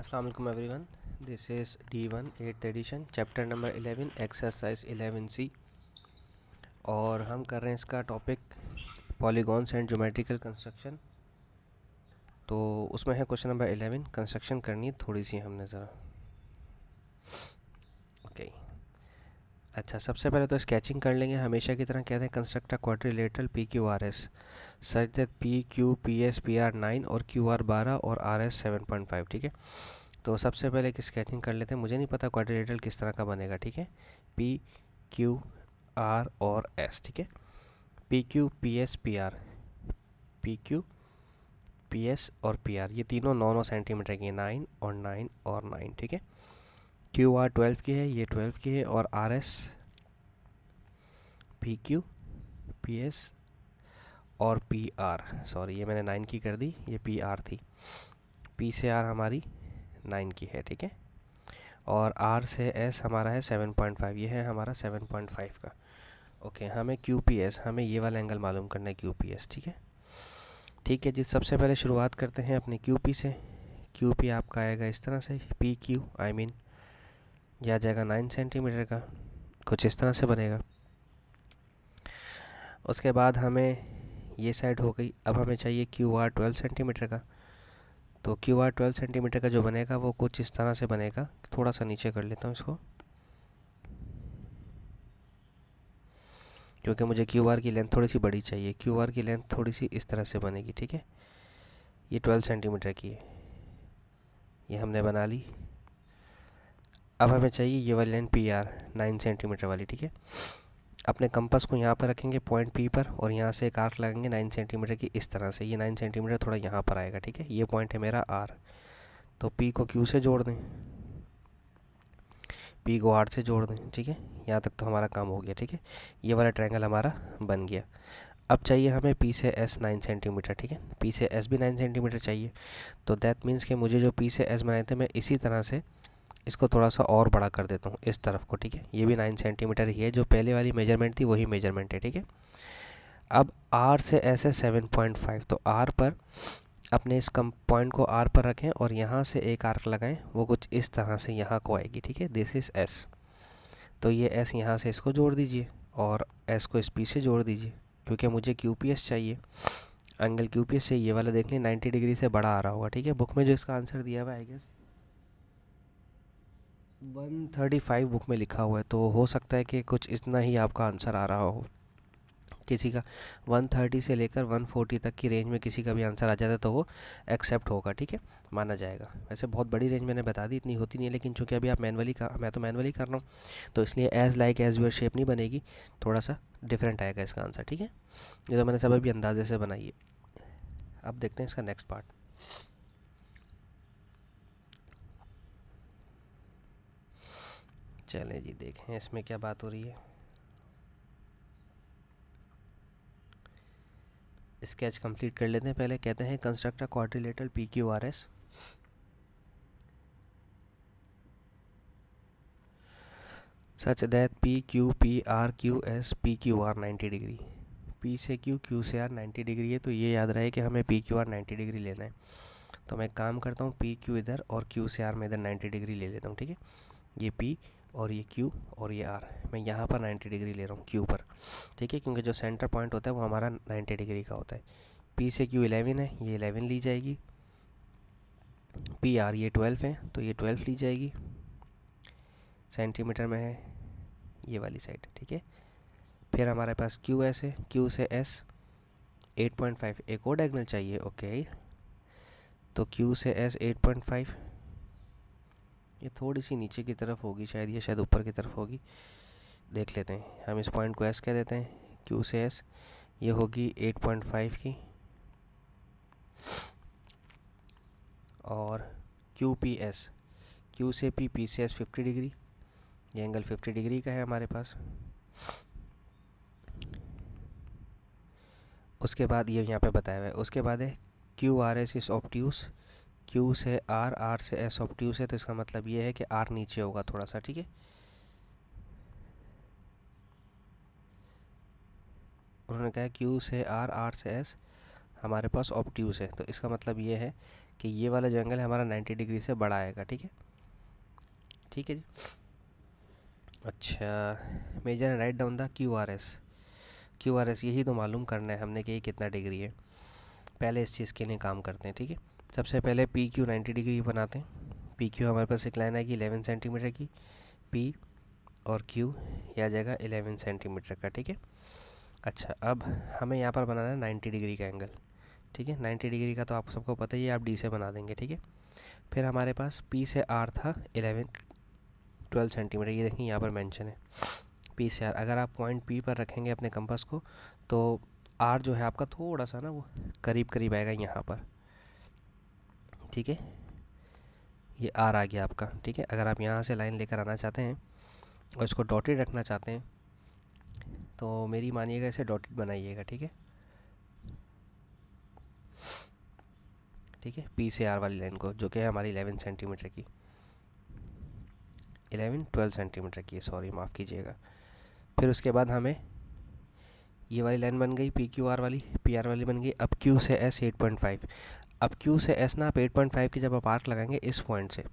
अस्सलाम वालेकुम everyone, this is D1 8th edition chapter number 11 exercise 11C। और हम कर रहे हैं इसका topic polygons and geometrical construction. तो उसमें है क्वेश्चन नंबर 11, कंस्ट्रक्शन करनी है थोड़ी सी हमने ज़रा। ओके, अच्छा, सबसे पहले तो स्केचिंग कर लेंगे। हमेशा की तरह कहते हैं construct a quadrilateral PQRS such that PQ PS PR 9 और QR 12 और RS 7.5। ठीक है, तो सबसे पहले एक स्केचिंग कर लेते हैं। मुझे नहीं पता क्वाड्रिलेटरल किस तरह का बनेगा। ठीक है, PQR और S। ठीक है, PQ PS PR, PQ PS और PR ये तीनों 9 सेंटीमीटर की है, 9 और 9 और 9। ठीक है, QR 12 की है, ये 12 की है, और RS PQ PS और PR, सॉरी ये मैंने 9 की कर दी, ये PR थी। P से R हमारी 9 की है। ठीक है, और R से S हमारा है 7.5, ये है हमारा 7.5 का। ओके, हमें QPS, हमें ये वाला एंगल मालूम करना है, QPS। ठीक है, ठीक है जी। सबसे पहले शुरुआत करते हैं अपने QP से। QP आपका आएगा इस तरह से, PQ आई मीन यह आ जाएगा 9 सेंटीमीटर का, कुछ इस तरह से बनेगा। उसके बाद हमें ये साइड हो गई। अब हमें चाहिए QR 12 सेंटीमीटर का। तो QR 12 सेंटीमीटर का जो बनेगा वो कुछ इस तरह से बनेगा। थोड़ा सा नीचे कर लेता हूँ इसको, क्योंकि मुझे QR की लेंथ थोड़ी सी बड़ी चाहिए। QR की लेंथ थोड़ी सी इस तरह से बनेगी। ठीक है, ये 12 सेंटीमीटर की है, ये हमने बना ली। अब हमें चाहिए ये वाली लाइन PR 9 सेंटीमीटर वाली। ठीक है, अपने कंपास को यहाँ पर रखेंगे पॉइंट P पर, और यहाँ से एक आर्क लगाएंगे 9 सेंटीमीटर की इस तरह से। ये 9 सेंटीमीटर थोड़ा यहाँ पर आएगा। ठीक है, ये पॉइंट है मेरा R। तो P को Q से जोड़ दें, P को R से जोड़ दें। ठीक है, यहाँ तक तो हमारा काम हो गया। ठीक है, ये वाला ट्रायंगल हमारा बन गया। अब चाहिए हमें P से S 9 सेंटीमीटर। ठीक है, P से S भी 9 सेंटीमीटर चाहिए। तो दैट मीन्स कि मुझे जो P से S बनाए थे, मैं इसी तरह से इसको थोड़ा सा और बड़ा कर देता हूँ इस तरफ को। ठीक है, ये भी 9 सेंटीमीटर ही है, जो पहले वाली मेजरमेंट थी वही मेजरमेंट है। ठीक है, अब R से S है 7.5, तो R पर अपने इस कम पॉइंट को R पर रखें और यहाँ से एक आर्क लगाएं, वो कुछ इस तरह से यहाँ को आएगी। ठीक है, दिस इज़ S। तो ये S यहाँ से इसको जोड़ दीजिए और S को इस P से जोड़ दीजिए, क्योंकि मुझे QPS चाहिए। एंगल QPS से ये वाला देख लें 90 डिग्री से बड़ा आ रहा होगा। ठीक है, बुक में जो इसका आंसर दिया हुआ है आई गेस 135 बुक में लिखा हुआ है, तो हो सकता है कि कुछ इतना ही आपका आंसर आ रहा हो। किसी का 130 से लेकर 140 तक की रेंज में किसी का भी आंसर आ जाता है तो वो एक्सेप्ट होगा। ठीक है, माना जाएगा। वैसे बहुत बड़ी रेंज मैंने बता दी, इतनी होती नहीं है, लेकिन चूंकि अभी आप मैनुअली का, मैं तो मैनुअली कर रहा हूँ, तो इसलिए as like as your shape नहीं बनेगी, थोड़ा सा डिफरेंट आएगा इसका आंसर। ठीक है, ये तो मैंने सब अभी अंदाजे से बनाई है। अब देखते हैं इसका नेक्स्ट पार्ट। चलें जी, देखें इसमें क्या बात हो रही है। स्केच कंप्लीट कर लेते हैं। पहले कहते हैं construct a quadrilateral PQRS such that PQPRQS PQR 90 degree. P से Q, Q से R 90 डिग्री है, तो ये याद रहे कि हमें PQR 90 डिग्री लेना है। तो मैं एक काम करता हूँ, PQ इधर और Q से R मैं इधर 90 डिग्री ले लेता हूँ। ठीक है, ये P और ये Q और ये R, मैं यहाँ पर 90 डिग्री ले रहा हूँ Q पर। ठीक है, क्योंकि जो सेंटर पॉइंट होता है वो हमारा 90 डिग्री का होता है। P से Q 11 है, ये 11 ली जाएगी। PR ये 12 है, तो ये 12 ली जाएगी। सेंटीमीटर में है ये वाली साइड। ठीक है, फिर हमारे पास QS है, Q से S 8.5, एक और डायगोनल चाहिए। ओके, तो Q से S 8.5, ये थोड़ी सी नीचे की तरफ होगी शायद, ये शायद ऊपर की तरफ होगी, देख लेते हैं। हम इस पॉइंट को S कह देते हैं। Q से S ये होगी 8.5 की, और QPS Q से P, P से S 50 डिग्री, ये एंगल 50 डिग्री का है हमारे पास। उसके बाद ये यहाँ पे बताया हुआ है। उसके बाद है QRS इस ऑप्ट्यूस, Q से R, R से S ऑप्ट्यूस है, तो इसका मतलब ये है कि R नीचे होगा थोड़ा सा। ठीक है, उन्होंने कहा Q से R, R से S हमारे पास ऑप्ट्यूस है, तो इसका मतलब ये है कि ये वाला जो एंगल है हमारा 90 डिग्री से बड़ा आएगा। ठीक है, ठीक है जी। अच्छा, measure and write down the Q R S. Q R S यही तो मालूम करना है हमने कि ये कितना डिग्री है। पहले इस चीज़ के लिए काम करते हैं। ठीक है, सबसे पहले पी क्यू 90 डिग्री बनाते हैं। पी क्यू हमारे पास एक लाइन आएगी 11 सेंटीमीटर की, पी और क्यू यह आ जाएगा 11 सेंटीमीटर का। ठीक है, अच्छा अब हमें यहाँ पर बनाना है 90 डिग्री का एंगल। ठीक है, 90 डिग्री का तो आप सबको पता ही है, आप डी से बना देंगे। ठीक है, फिर हमारे पास पी से आर था 12 सेंटीमीटर, ये देखिए यहाँ पर मेंशन है पी से आर। अगर आप पॉइंट पी पर रखेंगे अपने कंपास को तो आर जो है आपका थोड़ा सा ना वो करीब करीब आएगा यहाँ पर। ठीक है, ये आर आ गया आपका। ठीक है, अगर आप यहाँ से लाइन लेकर आना चाहते हैं और इसको डॉटेड रखना चाहते हैं तो मेरी मानिएगा इसे डॉटेड बनाइएगा। ठीक है, ठीक है, पी से आर वाली लाइन को, जो कि है हमारी 11 सेंटीमीटर की, 12 सेंटीमीटर की, सॉरी माफ़ कीजिएगा। फिर उसके बाद हमें ये वाली लाइन बन गई पी क्यू आर वाली, पी आर वाली बन गई। अब क्यू से एस 8.5। अब क्यू से एस ना आप 8.5 की जब आप आर्क लगाएंगे इस पॉइंट से,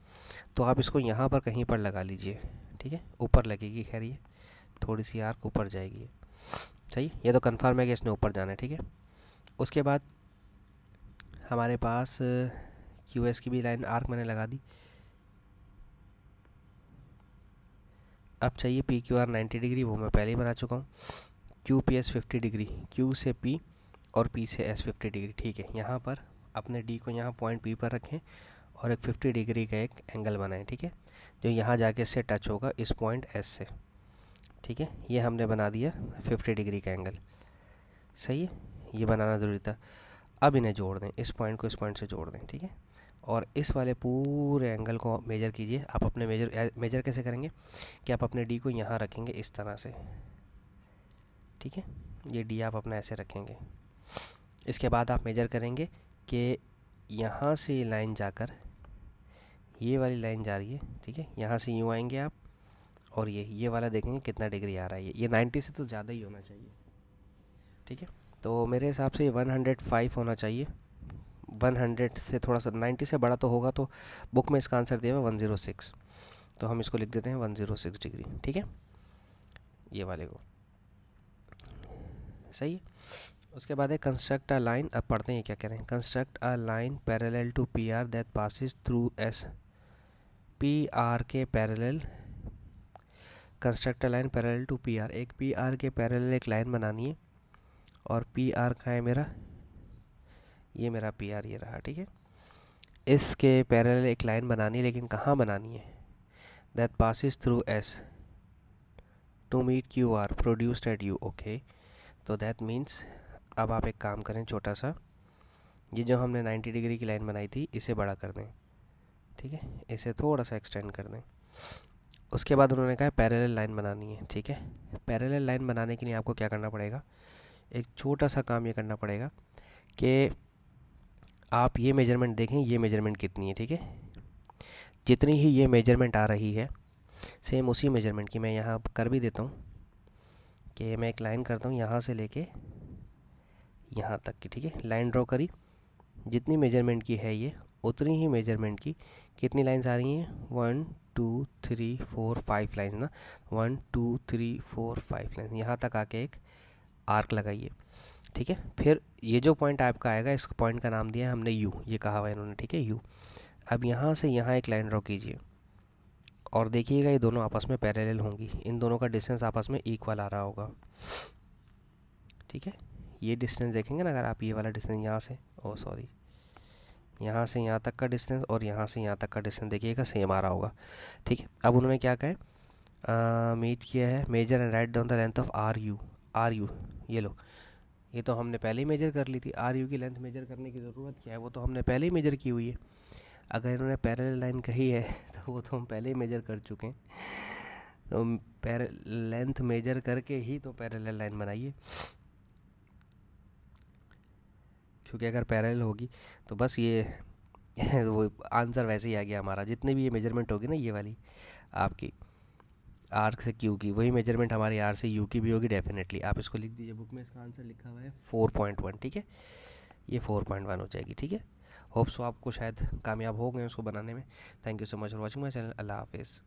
तो आप इसको यहाँ पर कहीं पर लगा लीजिए। ठीक है, ऊपर लगेगी, खैर ये थोड़ी सी आर्क ऊपर जाएगी। सही, ये तो कन्फर्म है कि इसने ऊपर जाना है। ठीक है, उसके बाद हमारे पास क्यू एस की भी लाइन आर्क मैंने लगा दी। अब चाहिए पी क्यू आर 90 डिग्री, वो मैं पहले ही बना चुका हूँ। Q P S 50 degree, Q से पी और पी से एस 50 डिग्री। ठीक है, यहाँ पर अपने डी को यहाँ पॉइंट पी पर रखें और एक 50 डिग्री का एक एंगल बनाएं। ठीक है, जो यहाँ जाके इससे टच होगा इस पॉइंट एस से। ठीक है, ये हमने बना दिया 50 डिग्री का एंगल। सही है, ये बनाना ज़रूरी था। अब इन्हें जोड़ दें, इस पॉइंट को इस पॉइंट से जोड़ दें। ठीक है, और इस वाले पूरे एंगल को मेजर कीजिए। आप अपने मेजर कैसे करेंगे कि आप अपने डी को यहाँ रखेंगे इस तरह से। ठीक है, ये डी आप अपना ऐसे रखेंगे। इसके बाद आप मेजर करेंगे कि यहाँ से ये लाइन जाकर ये वाली लाइन जा रही है। ठीक है, यहाँ से यूँ आएंगे आप और ये वाला देखेंगे कितना डिग्री आ रहा है। ये 90 से तो ज़्यादा ही होना चाहिए। ठीक है, तो मेरे हिसाब से ये 105 होना चाहिए। 100 से थोड़ा सा 90 से बड़ा तो होगा, तो बुक में इसका आंसर दिया हुआ 106, तो हम इसको लिख देते हैं 106 डिग्री। ठीक है, ये वाले को। सही है, उसके बाद है कंस्ट्रक्ट अ लाइन। अब पढ़ते हैं क्या कह रहे हैं। Construct a line parallel to P R that passes through S. P R के parallel, construct a line parallel to P R, एक पी आर के पैरेलल एक लाइन बनानी है। और पी आर का है मेरा, ये मेरा पी आर ये रहा। ठीक है, इसके पैरेलल एक लाइन बनानी है, लेकिन कहाँ बनानी है। That passes through S to meet Q R produced at U. Okay, तो दैट मीन्स अब आप एक काम करें छोटा सा, ये जो हमने 90 डिग्री की लाइन बनाई थी इसे बड़ा कर दें। ठीक है, इसे थोड़ा सा एक्सटेंड कर दें। उसके बाद उन्होंने कहा पैरेलल लाइन बनानी है। ठीक है, पैरेलल लाइन बनाने के लिए आपको क्या करना पड़ेगा, एक छोटा सा काम ये करना पड़ेगा कि आप ये मेजरमेंट देखें, ये मेजरमेंट कितनी है। ठीक है, जितनी ही ये मेजरमेंट आ रही है सेम उसी मेजरमेंट की मैं यहाँ कर भी देता हूँ कि मैं एक लाइन करता हूँ यहाँ से लेके यहाँ तक की। ठीक है, लाइन ड्रॉ करी, जितनी मेजरमेंट की है ये उतनी ही मेजरमेंट की कितनी लाइंस आ रही हैं, 1 2 3 4 5 लाइंस ना, 1 2 3 4 5 लाइंस, यहाँ तक आके एक आर्क लगाइए। ठीक है, फिर ये जो पॉइंट आपका आएगा इस पॉइंट का नाम दिया है हमने यू, ये कहा हुआ है इन्होंने। ठीक है, यू। अब यहाँ से यहाँ एक लाइन ड्रॉ कीजिए और देखिएगा ये दोनों आपस में पैरेलल होंगी, इन दोनों का डिस्टेंस आपस में इक्वल आ रहा होगा। ठीक है, ये डिस्टेंस देखेंगे ना, अगर आप ये वाला डिस्टेंस यहाँ से, ओ सॉरी, यहाँ से यहाँ तक का डिस्टेंस और यहाँ से यहाँ तक का डिस्टेंस देखिएगा सेम आ रहा होगा। ठीक है, अब उन्होंने क्या कहा है, मीट किया है measure and write down the length of R U. R U, ये लो, ये तो हमने पहले ही मेजर कर ली थी। आर यू की लेंथ मेजर करने की ज़रूरत क्या है, वो तो हमने पहले ही मेजर की हुई है। अगर इन्होंने पैरेलल लाइन कही है तो वो तो हम पहले ही मेजर कर चुके हैं। तो लेंथ मेजर करके ही तो पैरेलल लाइन बनाइए, क्योंकि अगर पैरेलल होगी तो बस ये वो आंसर वैसे ही आ गया हमारा। जितनी भी ये मेजरमेंट होगी ना, ये वाली आपकी आर से क्यू की, वही मेजरमेंट हमारी आर से यू की भी होगी डेफिनेटली। आप इसको लिख दीजिए, बुक में इसका आंसर लिखा हुआ है 4.1। ठीक है, ये 4.1 हो जाएगी। ठीक है, होप सो आपको शायद कामयाब हो गए उसको बनाने में। Thank you so much for watching my channel. Allah हाफिज़।